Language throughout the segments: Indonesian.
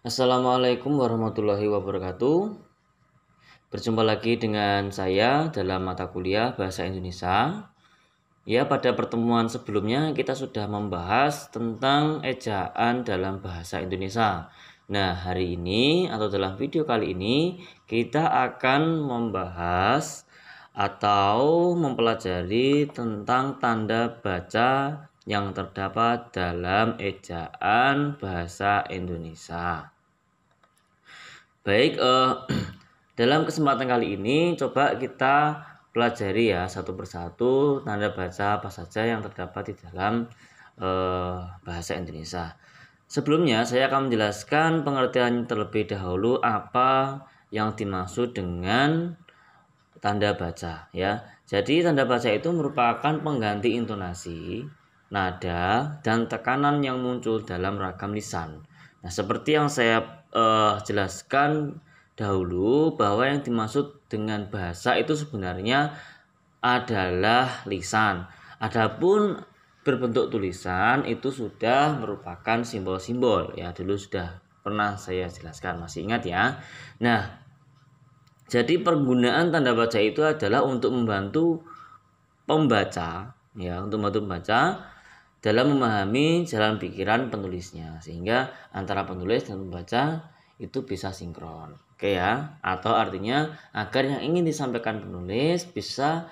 Assalamualaikum warahmatullahi wabarakatuh. Berjumpa lagi dengan saya dalam mata kuliah Bahasa Indonesia. Ya, pada pertemuan sebelumnya kita sudah membahas tentang ejaan dalam bahasa Indonesia. Nah, hari ini atau dalam video kali ini kita akan membahas atau mempelajari tentang tanda baca yang terdapat dalam ejaan bahasa Indonesia. Baik, dalam kesempatan kali ini coba kita pelajari ya satu persatu tanda baca apa saja yang terdapat di dalam bahasa Indonesia. Sebelumnya saya akan menjelaskan pengertian terlebih dahulu apa yang dimaksud dengan tanda baca ya. Jadi tanda baca itu merupakan pengganti intonasi, nada, dan tekanan yang muncul dalam ragam lisan. Nah, seperti yang saya jelaskan dahulu bahwa yang dimaksud dengan bahasa itu sebenarnya adalah lisan. Adapun berbentuk tulisan itu sudah merupakan simbol-simbol ya, dulu sudah pernah saya jelaskan, masih ingat ya. Nah, jadi penggunaan tanda baca itu adalah untuk membantu pembaca ya, untuk membantu pembaca dalam memahami jalan pikiran penulisnya, sehingga antara penulis dan pembaca itu bisa sinkron. Oke ya, atau artinya agar yang ingin disampaikan penulis bisa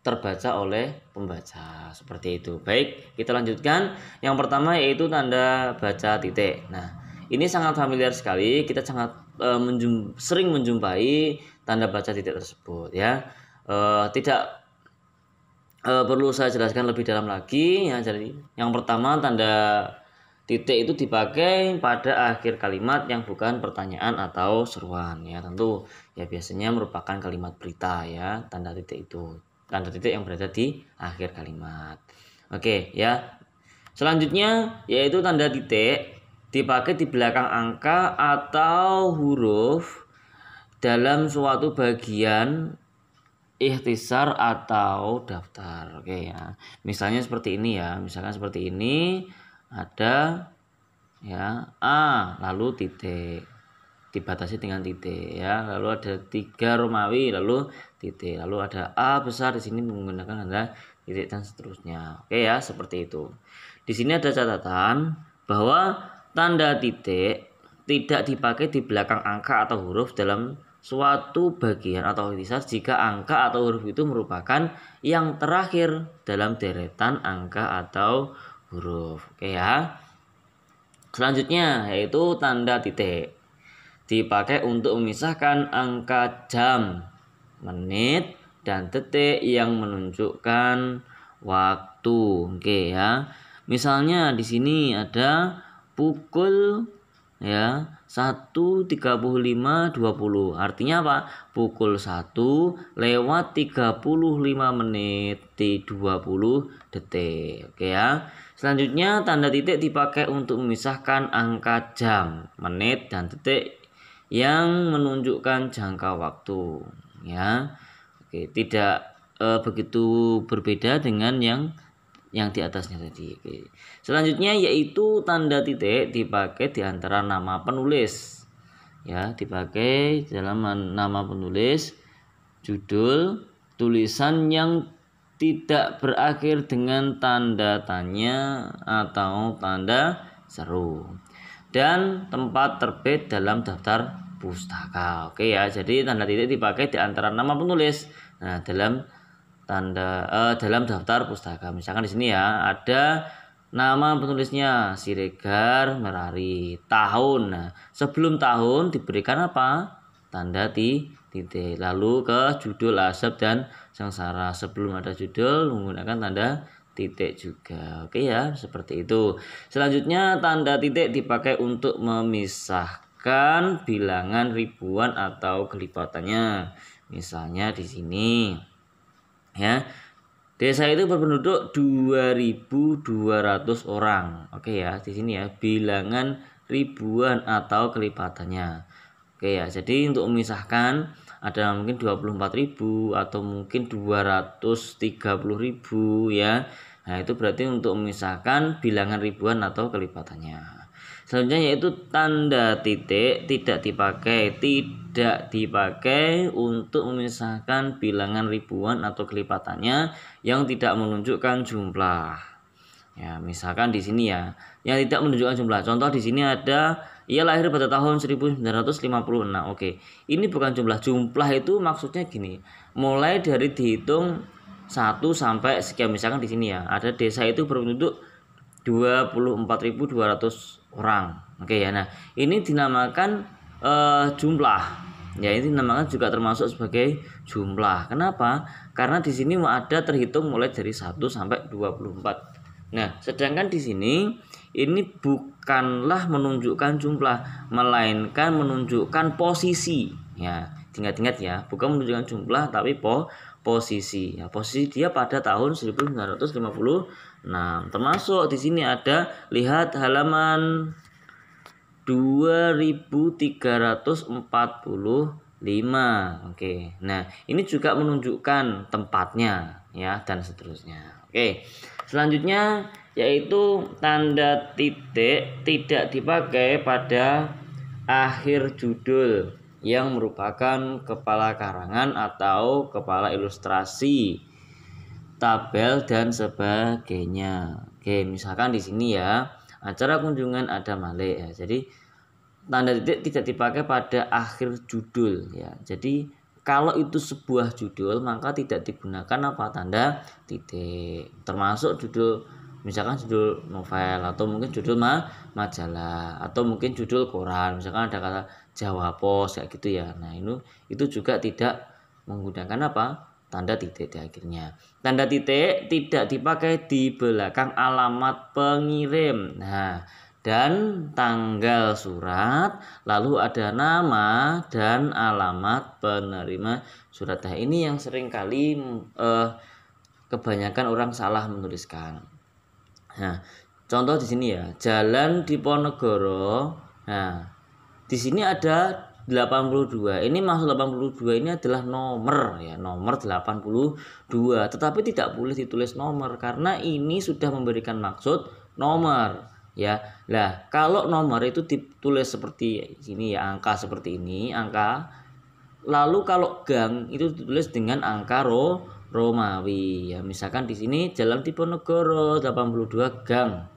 terbaca oleh pembaca, seperti itu. Baik, kita lanjutkan. Yang pertama yaitu tanda baca titik. Nah, ini sangat familiar sekali, kita sangat sering menjumpai tanda baca titik tersebut ya. Tidak perlu saya jelaskan lebih dalam lagi ya. Jadi yang pertama, tanda titik itu dipakai pada akhir kalimat yang bukan pertanyaan atau seruan ya. Tentu ya biasanya merupakan kalimat berita ya, tanda titik itu. Tanda titik yang berada di akhir kalimat. Oke ya. Selanjutnya yaitu tanda titik dipakai di belakang angka atau huruf dalam suatu bagian ikhtisar atau daftar. Oke ya. Misalnya seperti ini ya. Misalkan seperti ini ada ya A lalu titik, dibatasi dengan titik ya. Lalu ada 3 Romawi lalu titik. Lalu ada A besar di sini menggunakan tanda titik dan seterusnya. Oke ya, seperti itu. Di sini ada catatan bahwa tanda titik tidak dipakai di belakang angka atau huruf dalam suatu bagian atau ikhtisar jika angka atau huruf itu merupakan yang terakhir dalam deretan angka atau huruf. Oke ya. Selanjutnya yaitu tanda titik dipakai untuk memisahkan angka jam, menit, dan detik yang menunjukkan waktu. Oke ya. Misalnya di sini ada pukul ya 1:35:20. Artinya apa? Pukul 1:35 menit di 20 detik. Oke ya. Selanjutnya tanda titik dipakai untuk memisahkan angka jam, menit, dan detik yang menunjukkan jangka waktu ya. Oke, tidak begitu berbeda dengan yang di atasnya tadi. Oke. Selanjutnya yaitu tanda titik dipakai di antara nama penulis ya, dipakai dalam nama penulis, judul, tulisan yang tidak berakhir dengan tanda tanya atau tanda seru, dan tempat terbit dalam daftar pustaka. Oke ya, jadi tanda titik dipakai di antara nama penulis. Nah, dalam daftar pustaka. Misalkan di sini ya ada nama penulisnya Siregar Merari, tahun. Nah, sebelum tahun diberikan apa? Tanda titik. Lalu ke judul, Asep, dan Sengsara. Sebelum ada judul menggunakan tanda titik juga. Oke ya, seperti itu. Selanjutnya tanda titik dipakai untuk memisahkan bilangan ribuan atau kelipatannya. Misalnya di sini ya, desa itu berpenduduk 2.200 orang. Oke ya, di sini ya bilangan ribuan atau kelipatannya. Oke ya, jadi untuk memisahkan ada mungkin 24.000 atau mungkin 230.000 ya. Nah, itu berarti untuk memisahkan bilangan ribuan atau kelipatannya. Selanjutnya yaitu tanda titik tidak dipakai untuk memisahkan bilangan ribuan atau kelipatannya yang tidak menunjukkan jumlah. Ya, misalkan di sini ya, yang tidak menunjukkan jumlah. Contoh di sini ada ia lahir pada tahun 1956. Oke. Ini bukan jumlah. Jumlah itu maksudnya gini. Mulai dari dihitung 1 sampai sekian, misalkan di sini ya, ada desa itu berpenduduk 24.200 orang. Oke ya. Nah, ini dinamakan jumlah. Ya, ini dinamakan juga termasuk sebagai jumlah. Kenapa? Karena di sini ada terhitung mulai dari 1 sampai 24. Nah, sedangkan di sini ini bukanlah menunjukkan jumlah, melainkan menunjukkan posisi. Ya, ingat-ingat ya, bukan menunjukkan jumlah tapi posisi. Ya, posisi dia pada tahun 1956. Termasuk di sini ada, lihat halaman 2345. Oke. Nah, ini juga menunjukkan tempatnya ya, dan seterusnya. Oke. Selanjutnya yaitu tanda titik tidak dipakai pada akhir judul yang merupakan kepala karangan atau kepala ilustrasi, tabel dan sebagainya. Oke, misalkan di sini ya, acara kunjungan ada Malik ya. Jadi tanda titik tidak dipakai pada akhir judul ya. Jadi kalau itu sebuah judul maka tidak digunakan apa, tanda titik. Termasuk judul, misalkan judul novel atau mungkin judul majalah atau mungkin judul koran, misalkan ada kata Jawa Pos kayak gitu ya. Nah, itu juga tidak menggunakan apa, tanda titik di akhirnya. Tanda titik tidak dipakai di belakang alamat pengirim. Nah, dan tanggal surat, lalu ada nama dan alamat penerima surat. Nah, ini yang sering kali kebanyakan orang salah menuliskan. Nah, contoh di sini ya, Jalan Diponegoro. Nah, di sini ada 82. Ini maksud 82 ini adalah nomor ya, nomor 82. Tetapi tidak boleh ditulis nomor karena ini sudah memberikan maksud nomor. Ya, lah kalau nomor itu ditulis seperti sini ya, angka seperti ini, angka. Lalu kalau gang itu ditulis dengan angka Romawi. Ya, misalkan di sini Jalan Diponegoro 82 gang.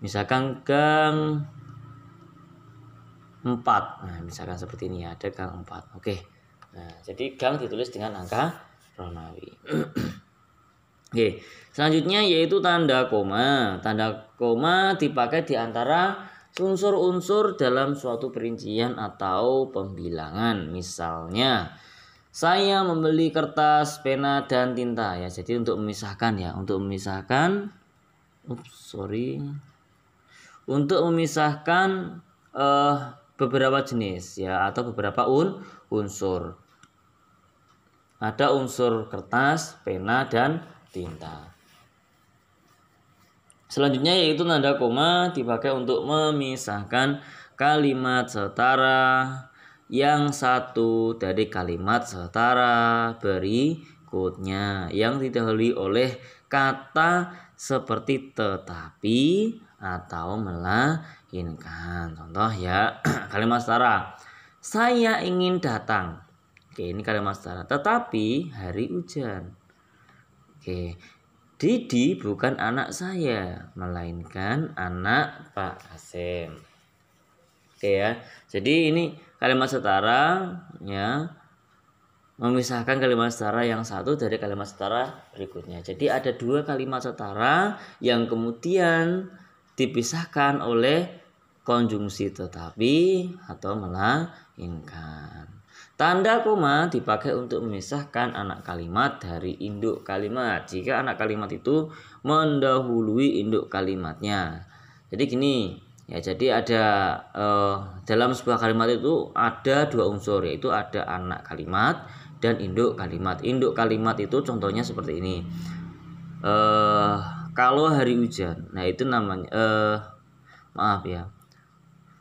Misalkan gang 4. Nah, misalkan seperti ini ya, ada gang 4. Oke. Nah, jadi gang ditulis dengan angka Romawi. Oke, selanjutnya yaitu tanda koma. Tanda koma dipakai di antara unsur-unsur dalam suatu perincian atau pembilangan. Misalnya, saya membeli kertas, pena, dan tinta ya. Jadi untuk memisahkan ya, untuk memisahkan beberapa jenis ya, atau beberapa unsur. Ada unsur kertas, pena, dan tinta. Selanjutnya yaitu tanda koma dipakai untuk memisahkan kalimat setara yang satu dari kalimat setara berikutnya yang didahului oleh kata seperti tetapi atau melainkan. Contoh ya, kalimat setara. Saya ingin datang. Oke, ini kalimat setara. Tetapi hari hujan. Oke, Didi bukan anak saya, melainkan anak Pak Hasim. Oke ya, jadi ini kalimat setara ya, memisahkan kalimat setara yang satu dari kalimat setara berikutnya. Jadi ada dua kalimat setara yang kemudian dipisahkan oleh konjungsi tetapi atau melainkan. Tanda koma dipakai untuk memisahkan anak kalimat dari induk kalimat jika anak kalimat itu mendahului induk kalimatnya. Jadi gini ya, jadi ada dalam sebuah kalimat itu ada dua unsur, yaitu ada anak kalimat dan induk kalimat. Induk kalimat itu contohnya seperti ini. Kalau hari hujan, nah itu namanya maaf ya.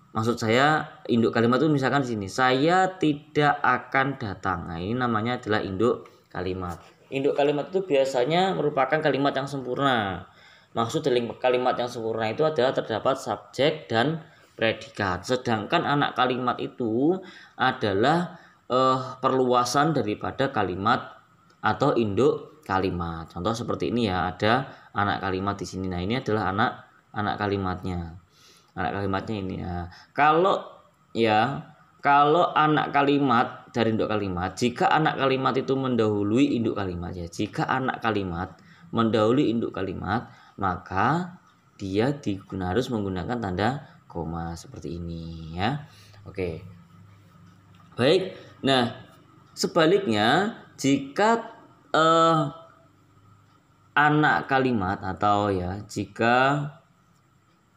Maksud saya induk kalimat itu misalkan di sini, saya tidak akan datang. Nah, ini namanya adalah induk kalimat. Induk kalimat itu biasanya merupakan kalimat yang sempurna. Maksud dari kalimat yang sempurna itu adalah terdapat subjek dan predikat. Sedangkan anak kalimat itu adalah perluasan daripada kalimat atau induk kalimat. Contoh seperti ini ya, ada anak kalimat di sini. Nah, ini adalah anak kalimatnya. Anak kalimatnya ini ya. Kalau anak kalimat dari induk kalimat, jika anak kalimat itu mendahului induk kalimat ya. Jika anak kalimat mendahului induk kalimat, maka dia harus menggunakan tanda koma seperti ini ya. Oke. Baik. Nah, sebaliknya jika anak kalimat atau ya jika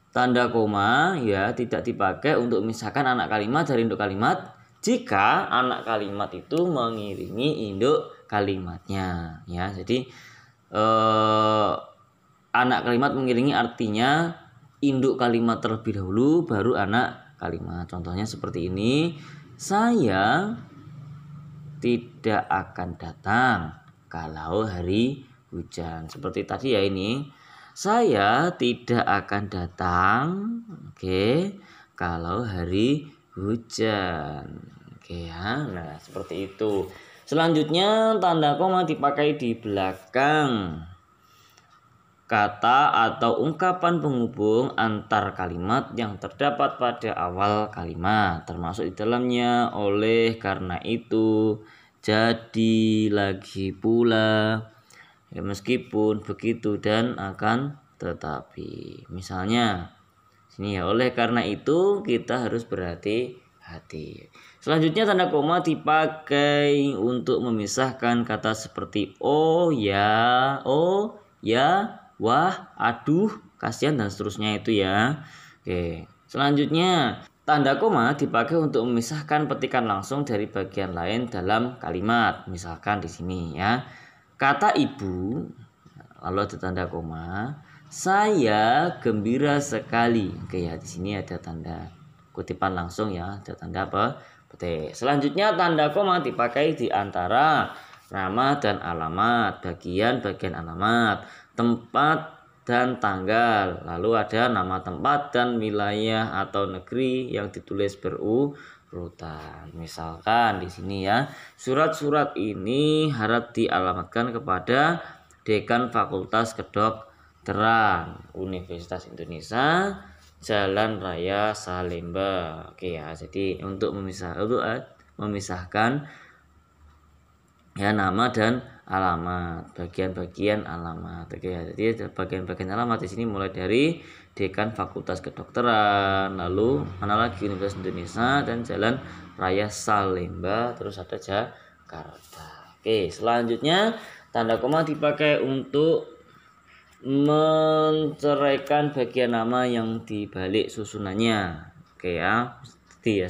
tanda koma ya tidak dipakai untuk memisahkan anak kalimat dari induk kalimat jika anak kalimat itu mengiringi induk kalimatnya ya. Jadi anak kalimat mengiringi artinya induk kalimat terlebih dahulu baru anak kalimat. Contohnya seperti ini. Saya tidak akan datang kalau hari hujan. Seperti tadi ya ini. Saya tidak akan datang kalau hari hujan. Ya. Nah, seperti itu. Selanjutnya tanda koma dipakai di belakang kata atau ungkapan penghubung antar kalimat yang terdapat pada awal kalimat, termasuk di dalamnya oleh karena itu, jadi, lagi pula, ya, meskipun begitu, dan akan tetapi. Misalnya sini ya, oleh karena itu kita harus berhati-hati. Selanjutnya tanda koma dipakai untuk memisahkan kata seperti oh ya, wah, aduh, kasihan, dan seterusnya itu ya. Oke. Selanjutnya tanda koma dipakai untuk memisahkan petikan langsung dari bagian lain dalam kalimat. Misalkan di sini ya. Kata ibu, lalu ada tanda koma. Saya gembira sekali. Oke ya, di sini ada tanda kutipan langsung ya, ada tanda petik. Selanjutnya tanda koma dipakai di antara nama dan alamat, bagian-bagian alamat, tempat dan tanggal. Lalu ada nama tempat dan wilayah atau negeri yang ditulis berurutan. Misalkan di sini ya, surat-surat ini harap dialamatkan kepada Dekan Fakultas Kedokteran Universitas Indonesia, Jalan Raya Salemba. Oke ya, jadi untuk memisahkan ya nama dan alamat, bagian-bagian alamat. Oke ya, jadi bagian-bagian alamat di sini mulai dari Dekan Fakultas Kedokteran, lalu mana lagi Universitas Indonesia, dan Jalan Raya Salemba, terus ada Jakarta. Oke, selanjutnya tanda koma dipakai untuk menceraikan bagian nama yang dibalik susunannya. Oke ya,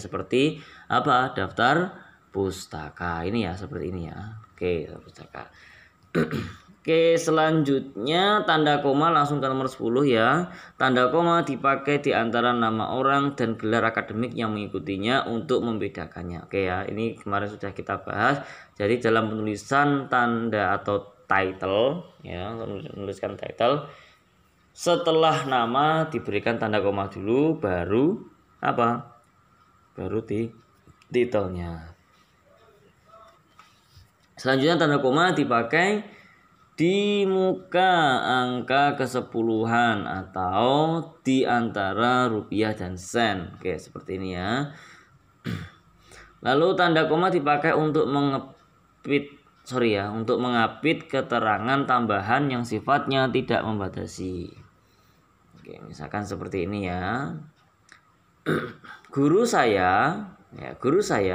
seperti apa? Daftar pustaka. Ini ya, seperti ini ya. Oke, pustaka. Oke, selanjutnya tanda koma langsung ke nomor 10 ya. Tanda koma dipakai di antara nama orang dan gelar akademik yang mengikutinya untuk membedakannya. Oke ya, ini kemarin sudah kita bahas. Jadi dalam penulisan tanda atau title ya, menuliskan title, setelah nama diberikan tanda koma dulu, baru apa? Baru di titelnya. Selanjutnya tanda koma dipakai di muka angka kesepuluhan atau di antara rupiah dan sen. Oke, seperti ini ya. Lalu tanda koma dipakai untuk mengapit keterangan tambahan yang sifatnya tidak membatasi. Oke, misalkan seperti ini ya. Guru saya,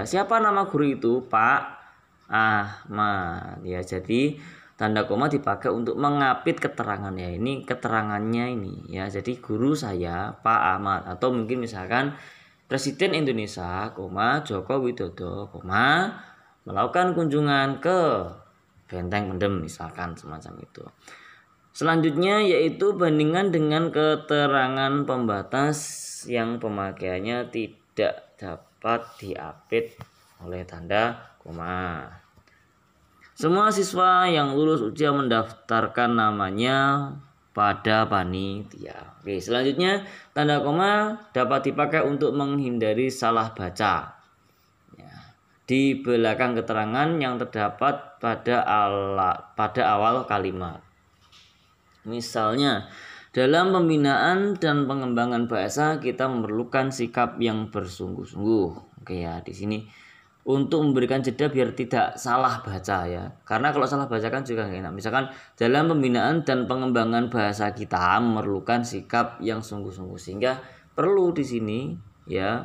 siapa nama guru itu? Pak Ahmad. Ya, jadi tanda koma dipakai untuk mengapit keterangannya. Ini keterangannya ini ya. Jadi guru saya Pak Ahmad, atau mungkin misalkan Presiden Indonesia, Joko Widodo, melakukan kunjungan ke Benteng Mendem, misalkan semacam itu. Selanjutnya yaitu bandingan dengan keterangan pembatas yang pemakaiannya tidak dapat diapit oleh tanda koma. Semua siswa yang lulus ujian mendaftarkan namanya pada panitia. Oke, selanjutnya tanda koma dapat dipakai untuk menghindari salah baca. Ya, di belakang keterangan yang terdapat pada awal kalimat. Misalnya, dalam pembinaan dan pengembangan bahasa kita memerlukan sikap yang bersungguh-sungguh. Oke ya, di sini untuk memberikan jeda biar tidak salah baca ya. Karena kalau salah baca kan juga nggak enak. Misalkan dalam pembinaan dan pengembangan bahasa kita memerlukan sikap yang sungguh-sungguh, sehingga perlu di sini ya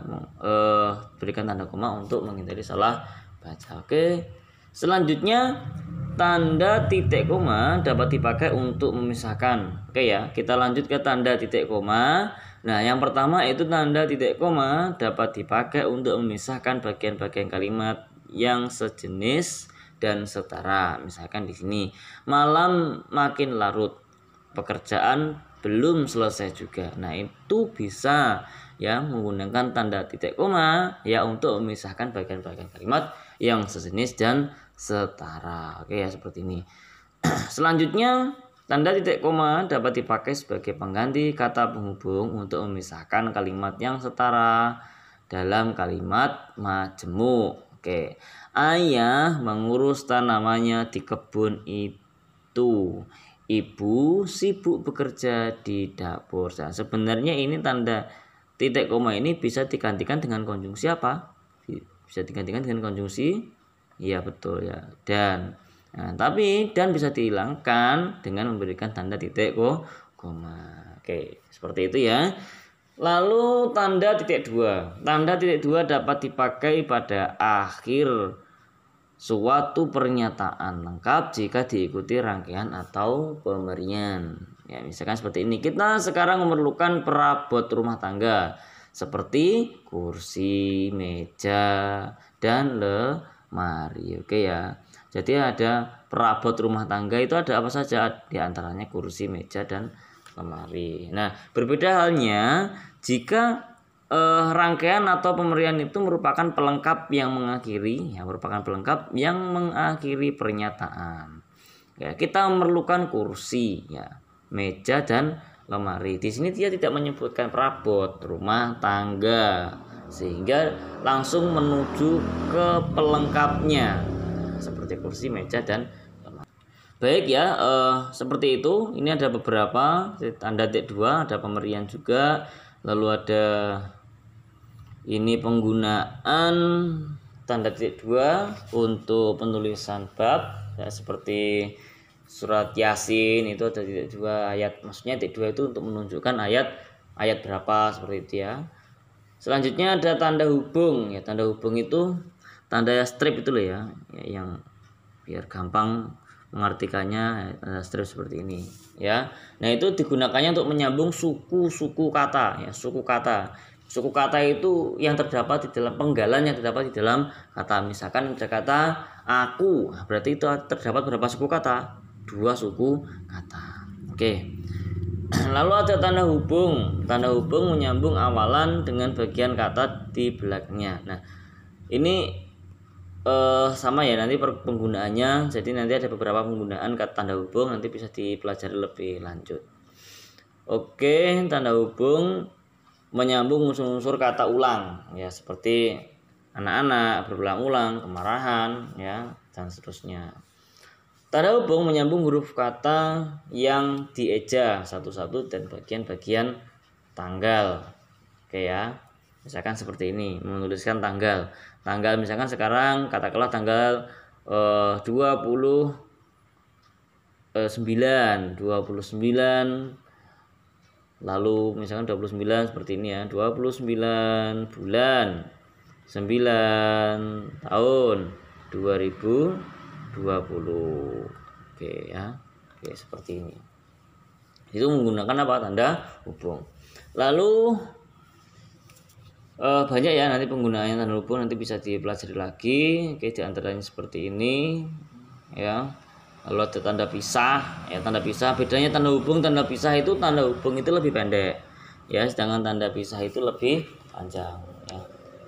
berikan tanda koma untuk menghindari salah baca. Oke. Selanjutnya tanda titik koma dapat dipakai untuk memisahkan. Oke ya, kita lanjut ke tanda titik koma. Nah, yang pertama itu tanda titik koma dapat dipakai untuk memisahkan bagian-bagian kalimat yang sejenis dan setara. Misalkan di sini, malam makin larut, pekerjaan belum selesai juga. Nah, itu bisa ya menggunakan tanda titik koma ya untuk memisahkan bagian-bagian kalimat yang sejenis dan setara. Oke ya, seperti ini. Selanjutnya, tanda titik koma dapat dipakai sebagai pengganti kata penghubung untuk memisahkan kalimat yang setara dalam kalimat majemuk. Oke. Ayah mengurus tanamannya di kebun itu. Ibu sibuk bekerja di dapur. Nah, sebenarnya ini tanda titik koma ini bisa digantikan dengan konjungsi apa? Bisa digantikan dengan konjungsi. Iya betul ya. Dan nah, tapi dan bisa dihilangkan dengan memberikan tanda titik koma. Oke, seperti itu ya. Lalu tanda titik dua. Tanda titik dua dapat dipakai pada akhir suatu pernyataan lengkap jika diikuti rangkaian atau pemberian. Ya, misalkan seperti ini. Kita sekarang memerlukan perabot rumah tangga seperti kursi, meja, dan lemari. Oke ya. Jadi ada perabot rumah tangga itu ada apa saja? Di antaranya kursi, meja, dan lemari. Nah, berbeda halnya jika rangkaian atau pemberian itu merupakan pelengkap yang mengakhiri pernyataan. Ya, kita memerlukan kursi, ya, meja, dan lemari. Di sini dia tidak menyebutkan perabot rumah tangga, sehingga langsung menuju ke pelengkapnya seperti kursi, meja, dan lemari. Baik ya, seperti itu. Ini ada beberapa tanda titik dua, ada pemberian juga, lalu ada ini penggunaan tanda titik dua untuk penulisan bab ya, seperti surat Yasin itu ada titik dua ayat, maksudnya titik dua itu untuk menunjukkan ayat berapa, seperti itu ya. Selanjutnya ada tanda hubung ya, tanda hubung itu tanda strip itu loh ya, yang biar gampang mengartikannya, strip seperti ini ya. Nah, itu digunakannya untuk menyambung suku kata ya, suku kata itu yang terdapat di dalam penggalan yang terdapat di dalam kata. Misalkan ada kata aku, berarti itu terdapat berapa suku kata? 2 suku kata. Oke. Lalu ada tanda hubung. Tanda hubung menyambung awalan dengan bagian kata di belakangnya. Nah, ini sama ya nanti penggunaannya. Jadi nanti ada beberapa penggunaan kata tanda hubung, nanti bisa dipelajari lebih lanjut. Oke, tanda hubung menyambung unsur-unsur kata ulang ya, seperti anak-anak, berulang-ulang, kemarahan ya, dan seterusnya. Tanda hubung menyambung huruf kata yang dieja satu-satu dan bagian-bagian tanggal. Oke ya. Misalkan seperti ini, menuliskan tanggal. Tanggal misalkan sekarang katakanlah tanggal 29 lalu misalkan 29 seperti ini ya, 29 bulan 9 tahun 2020. Oke ya. Oke, seperti ini. Itu menggunakan apa? Tanda hubung. Lalu banyak ya nanti penggunaannya tanda hubung, nanti bisa dipelajari lagi. Oke, di antaranya seperti ini ya. Lalu ada tanda pisah ya, tanda pisah. Bedanya tanda hubung, tanda pisah itu tanda hubung itu lebih pendek ya, sedangkan tanda pisah itu lebih panjang ya.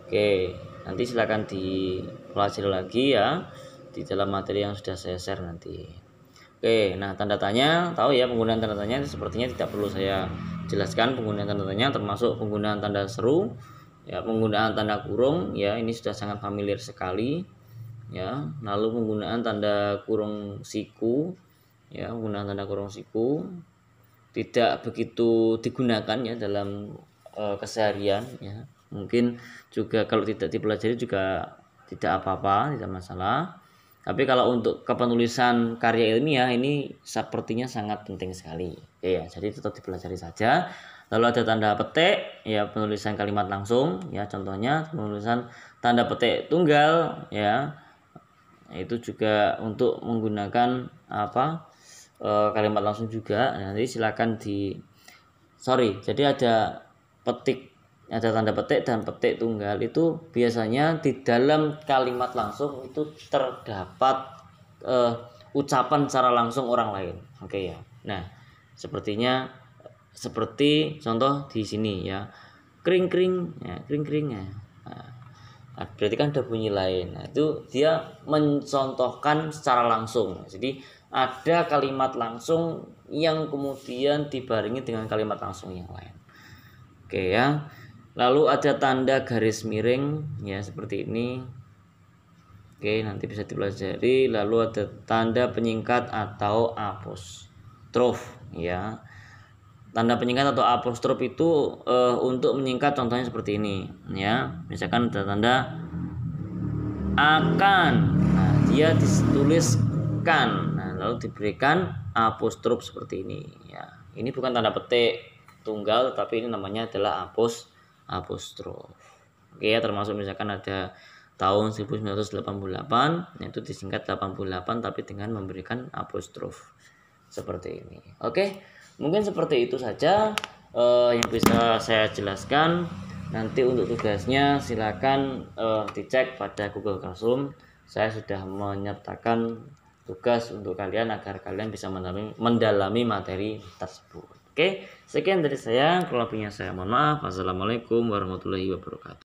Oke, nanti silakan dipelajari lagi ya di dalam materi yang sudah saya share nanti. Oke, nah tanda tanya, tahu ya penggunaan tanda tanya, sepertinya tidak perlu saya jelaskan penggunaan tanda tanya, termasuk penggunaan tanda seru, ya penggunaan tanda kurung, ya ini sudah sangat familiar sekali, ya. Lalu penggunaan tanda kurung siku, ya penggunaan tanda kurung siku tidak begitu digunakan ya dalam keseharian, ya. Mungkin juga kalau tidak dipelajari juga tidak apa-apa, tidak masalah. Tapi kalau untuk kepenulisan karya ilmiah ini sepertinya sangat penting sekali. Oke ya, jadi tetap dipelajari saja. Lalu ada tanda petik, ya penulisan kalimat langsung, ya contohnya penulisan tanda petik tunggal, ya itu juga untuk menggunakan kalimat langsung juga. Nanti silakan jadi ada tanda petik dan petik tunggal itu biasanya di dalam kalimat langsung itu terdapat ucapan secara langsung orang lain. Oke ya. Nah, seperti contoh di sini ya. Kring kring ya, kring kring ya. Nah, berarti kan ada bunyi lain. Nah, itu dia mencontohkan secara langsung. Jadi ada kalimat langsung yang kemudian dibarengi dengan kalimat langsung yang lain. Oke ya. Lalu ada tanda garis miring ya seperti ini. Oke, nanti bisa dipelajari. Lalu ada tanda penyingkat atau apostrof ya. Tanda penyingkat atau apostrof itu untuk menyingkat contohnya seperti ini ya. Misalkan ada tanda akan. Nah, dia dituliskan. Nah, lalu diberikan apostrof seperti ini ya. Ini bukan tanda petik tunggal, tapi ini namanya adalah apostrof. Oke ya, termasuk misalkan ada tahun 1988, yaitu disingkat 88 tapi dengan memberikan apostrof seperti ini. Oke, mungkin seperti itu saja yang bisa saya jelaskan. Nanti untuk tugasnya silakan dicek pada Google Classroom. Saya sudah menyertakan tugas untuk kalian agar kalian bisa mendalami materi tersebut. Oke, sekian dari saya. Kalau lebihnya saya mohon maaf. Wassalamualaikum warahmatullahi wabarakatuh.